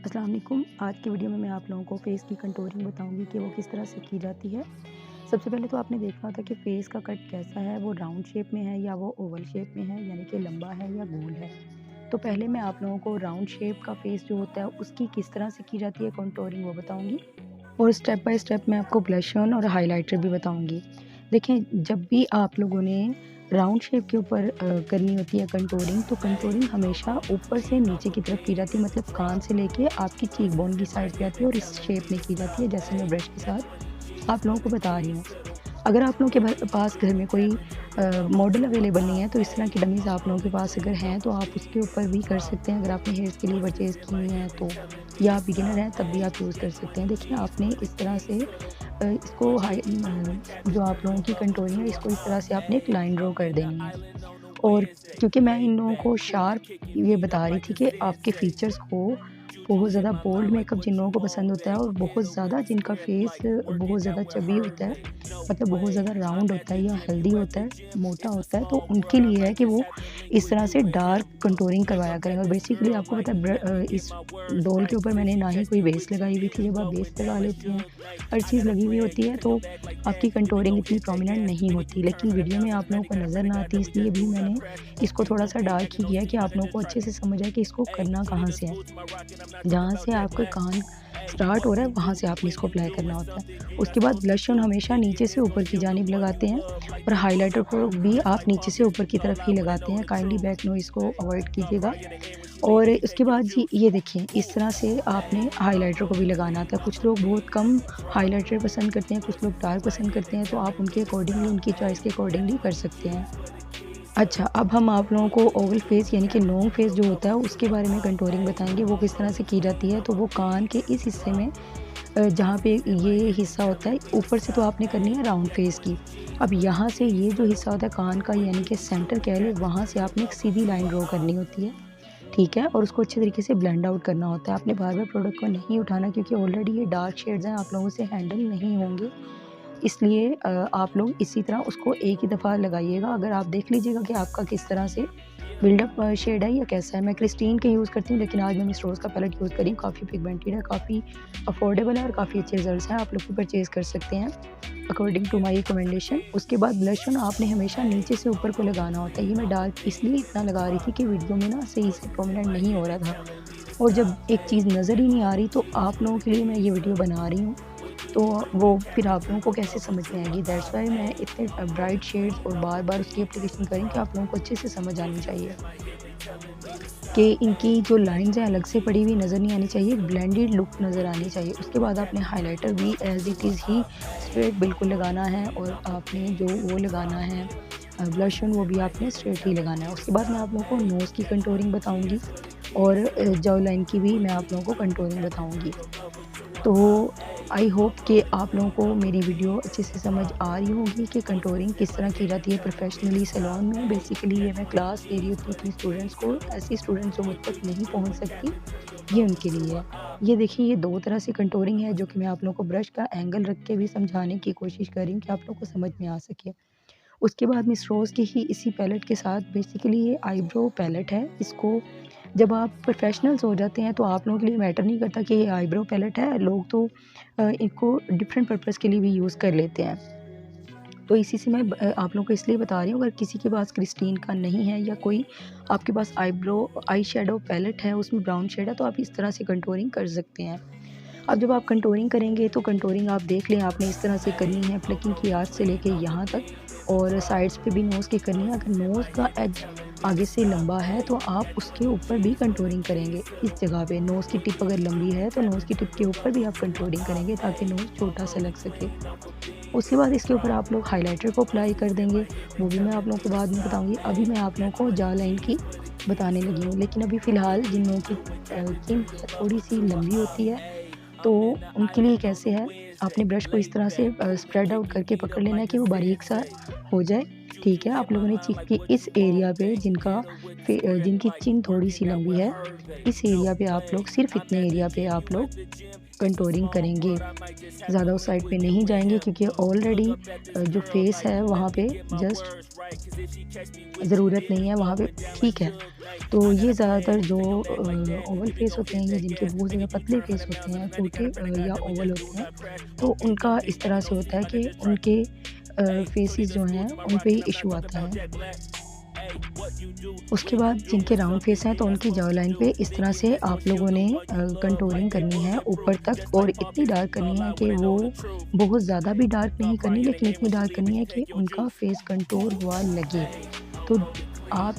अस्सलाम वालेकुम। आज की वीडियो में मैं आप लोगों को फ़ेस की कंटूरिंग बताऊंगी कि वो किस तरह से की जाती है। सबसे पहले तो आपने देखना होता है कि फ़ेस का कट कैसा है, वो राउंड शेप में है या वो ओवल शेप में है, यानी कि लंबा है या गोल है। तो पहले मैं आप लोगों को राउंड शेप का फ़ेस जो होता है उसकी किस तरह से की जाती है कंटूरिंग वो बताऊँगी, और स्टेप बाय स्टेप मैं आपको ब्लश ऑन और हाइलाइटर भी बताऊँगी। देखें, जब भी आप लोगों ने राउंड शेप के ऊपर करनी होती है कंटूरिंग, तो कंटूरिंग हमेशा ऊपर से नीचे की तरफ की जाती है, मतलब कान से लेके आपकी चीक बोन की साइड पे आती है और इस शेप में की जाती है, जैसे मैं ब्रश के साथ आप लोगों को बता रही हूँ। अगर आप लोगों के पास घर में कोई मॉडल अवेलेबल नहीं है, तो इस तरह की डमीज़ आप लोगों के पास अगर हैं तो आप उसके ऊपर भी कर सकते हैं। अगर आपने हेयर्स के लिए परचेज़ की हुई हैं तो, या आप बिगिनर हैं तब भी आप यूज़ कर सकते हैं। देखिए, आपने इस तरह से इसको जो आप लोगों की कंटूरिंग है, इसको इस तरह से आपने एक लाइन ड्रॉ कर देनी है। और क्योंकि मैं इन लोगों को शार्प ये बता रही थी कि आपके फीचर्स को बहुत ज़्यादा बोल्ड मेकअप जिन लोगों को पसंद होता है और बहुत ज़्यादा जिनका फेस बहुत ज़्यादा चबी होता है, मतलब बहुत ज़्यादा राउंड होता है या हेल्दी होता है, मोटा होता है, तो उनके लिए है कि वो इस तरह से डार्क कंटूरिंग करवाया करें। और बेसिकली आपको पता है इस डॉल के ऊपर मैंने ना ही कोई बेस लगाई हुई थी। जब आप बेस लगा लेते हैं, हर चीज़ लगी हुई होती है, तो आपकी कंटूरिंग इतनी प्रोमिनेंट नहीं होती। लेकिन वीडियो में आप लोगों को नज़र ना आती, इसलिए भी मैंने इसको थोड़ा-सा डार्क ही किया है कि आप लोगों को अच्छे से समझ आए कि इसको करना कहाँ से है। जहाँ से आपका कान स्टार्ट हो रहा है, वहाँ से आपने इसको अप्लाई करना होता है। उसके बाद ब्लश ऑन हमेशा नीचे से ऊपर की जानिब लगाते हैं, और हाइलाइटर को भी आप नीचे से ऊपर की तरफ ही लगाते हैं। काइंडली बैक नॉइज़ को अवॉइड कीजिएगा। और उसके बाद जी ये देखिए, इस तरह से आपने हाइलाइटर को भी लगाना आता है। कुछ लोग बहुत कम हाइलाइटर पसंद करते हैं, कुछ लोग डार्क पसंद करते हैं, तो आप उनके अकॉर्डिंगली, उनकी चॉइस के अकॉर्डिंगली कर सकते हैं। अच्छा, अब हम आप लोगों को ओवल फेस यानी कि लॉन्ग फेस जो होता है उसके बारे में कंटूरिंग बताएँगे, वो किस तरह से की जाती है। तो वो कान के इस हिस्से में जहाँ पे ये हिस्सा होता है, ऊपर से तो आपने करनी है राउंड फेस की। अब यहाँ से ये जो हिस्सा होता है कान का, यानी कि सेंटर कह लें, वहाँ से आपने एक सीधी लाइन ड्रॉ करनी होती है, ठीक है? और उसको अच्छे तरीके से ब्लेंड आउट करना होता है। आपने बार-बार प्रोडक्ट को नहीं उठाना, क्योंकि ऑलरेडी ये डार्क शेड्स हैं, आप लोगों से हैंडल नहीं होंगे। इसलिए आप लोग इसी तरह उसको एक ही दफ़ा लगाइएगा। अगर आप देख लीजिएगा कि आपका किस तरह से बिल्डअप शेड है या कैसा है। मैं क्रिस्टीन के यूज़ करती हूँ, लेकिन आज मैं मिस रोज़ का पैलेट यूज़ करी हूँ। काफ़ी पिगमेंटेड है, काफ़ी अफोर्डेबल है और काफ़ी अच्छे रिज़ल्ट्स हैं। आप लोग भी परचेज़ कर सकते हैं अकॉर्डिंग टू माय रिकमेंडेशन। उसके बाद ब्लश ऑन आपने हमेशा नीचे से ऊपर को लगाना होता है। ये मैं डार्क इसलिए इतना लगा रही थी कि वीडियो में ना सही से प्रोमिनेंट नहीं हो रहा था, और जब एक चीज़ नज़र ही नहीं आ रही, तो आप लोगों के लिए मैं ये वीडियो बना रही हूँ। तो वो फिर आप लोगों को कैसे समझ में आएगी। दैट्स व्हाई मैं इतने ब्राइट शेड्स और बार-बार उसकी एप्लीकेशन करी कि आप लोगों को अच्छे से समझ आनी चाहिए कि इनकी जो लाइन्स हैं अलग से पड़ी हुई नज़र नहीं आनी चाहिए, ब्लेंडेड लुक नज़र आनी चाहिए। उसके बाद आपने हाइलाइटर भी as it is he straight बिल्कुल लगाना है, और आपने जो वो लगाना है ब्लश ऑन, वो भी आपने स्ट्रेट ही लगाना है। उसके बाद मैं आप लोगों को नोज़ की कंटूरिंग बताऊँगी, और जॉ लाइन की भी मैं आप लोगों को कंटूरिंग बताऊँगी। तो आई होप कि आप लोगों को मेरी वीडियो अच्छे से समझ आ रही होगी कि कंटूरिंग किस तरह की जाती है प्रोफेशनली सैलून में। बेसिकली ये मैं क्लास दे रही होती हूँ अपने स्टूडेंट्स को, ऐसी स्टूडेंट्स जो मुझ तक नहीं पहुँच सकती, ये उनके लिए है। ये देखिए, ये 2 तरह से कंटूरिंग है, जो कि मैं आप लोगों को ब्रश का एंगल रख के भी समझाने की कोशिश कर रही हूँ कि आप लोगों को समझ में आ सके। उसके बाद मिस रोज़ की ही इसी पैलेट के साथ, बेसिकली ये आईब्रो पैलेट है। इसको जब आप प्रोफेशनल्स हो जाते हैं, तो आप लोगों के लिए मैटर नहीं करता कि ये आईब्रो पैलेट है, लोग तो इनको डिफरेंट पर्पज़ के लिए भी यूज़ कर लेते हैं। तो इसी से मैं आप लोगों को इसलिए बता रही हूँ, अगर किसी के पास क्रिस्टीन का नहीं है, या कोई आपके पास आई शैडो पैलेट है, उसमें ब्राउन शेड है, तो आप इस तरह से कंटूरिंग कर सकते हैं। अब जब आप कंटूरिंग करेंगे, तो कंटूरिंग आप देख लें, आपने इस तरह से करनी है प्लकिंग की आर्च से लेके यहाँ तक, और साइड्स पे भी नोज़ की करनी है। अगर नोज़ का एज आगे से लंबा है, तो आप उसके ऊपर भी कंटूरिंग करेंगे। इस जगह पे नोज़ की टिप अगर लंबी है, तो नोज़ की टिप के ऊपर भी आप कंटूरिंग करेंगे, ताकि नोज़ छोटा सा लग सके। उसके बाद इसके ऊपर आप लोग हाइलाइटर को अप्लाई कर देंगे, वो भी मैं आप लोगों को बाद में बताऊँगी। अभी मैं आप लोगों को जॉ लाइन की बताने लगी हूँ, लेकिन अभी फ़िलहाल जिन लोगों की चिन थोड़ी-सी लंबी होती है, तो उनके लिए कैसे है, आपने ब्रश को इस तरह से स्प्रेड आउट करके पकड़ लेना है कि वो बारीक सा हो जाए, ठीक है? आप लोगों ने चीक के इस एरिया पे जिनकी चिन थोड़ी-सी लंबी है, इस एरिया पे आप लोग, सिर्फ़ इतने एरिया पे आप लोग कंटूरिंग करेंगे। ज़्यादा उस साइड पे नहीं जाएँगे क्योंकि ऑलरेडी जो फेस है वहाँ पे जस्ट ज़रूरत नहीं है, वहाँ पे ठीक है। तो ये ज़्यादातर जो ओवल फेस होते हैं या जिनके बहुत ज़्यादा पतले फेस होते हैं, छोटे या ओवल होते हैं, तो उनका इस तरह से होता है कि उनके फेसेस जो हैं उन पे ही इश्यू आता है। उसके बाद जिनके राउंड फेस हैं तो उनकी जॉ लाइन पे इस तरह से आप लोगों ने कंटूरिंग करनी है ऊपर तक, और इतनी डार्क करनी है कि वो बहुत ज़्यादा भी डार्क नहीं करनी, लेकिन इतनी डार्क करनी है कि उनका फेस कंटूर हुआ लगे। तो आप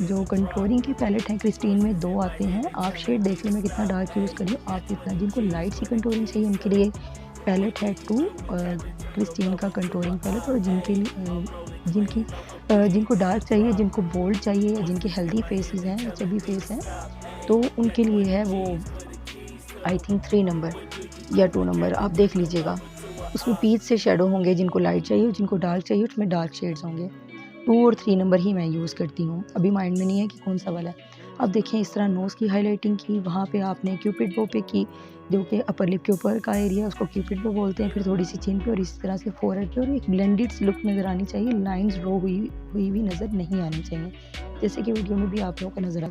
जो कंटूरिंग की पैलेट है क्रिस्टीन में 2 आते हैं, आप शेड देख लें मैं कितना डार्क यूज़ कर रही हूँ, आप इतना जिनको लाइट सी कंटूरिंग चाहिए उनके लिए पैलेट है 2 क्रिस्टीन का कंटूरिंग पैलेट, और जिनको डार्क चाहिए, जिनको बोल्ड चाहिए या जिनके हेल्दी फेसेस हैं या चबी फेस हैं, तो उनके लिए है वो आई थिंक 3 नंबर या 2 नंबर, आप देख लीजिएगा। उसमें पीच से शैडो होंगे, जिनको लाइट चाहिए और जिनको डार्क चाहिए उसमें डार्क शेड्स होंगे। 2 और 3 नंबर ही मैं यूज़ करती हूँ, अभी माइंड में नहीं है कि कौन-सा वाला है। अब देखिए इस तरह नोज़ की हाइलाइटिंग की, वहाँ पे आपने क्यूपिड बो पे की, जो कि अपर लिप के ऊपर का एरिया है उसको क्यूपिड बो बोलते हैं, फिर थोड़ी-सी चिन पे और इसी तरह से फोरहेड पे, और एक ब्लेंडेड सी लुक नज़र आनी चाहिए, लाइन्स ड्रॉ हुई हुई भी नज़र नहीं आनी चाहिए, जैसे कि वीडियो में भी आप लोगों को नज़र आ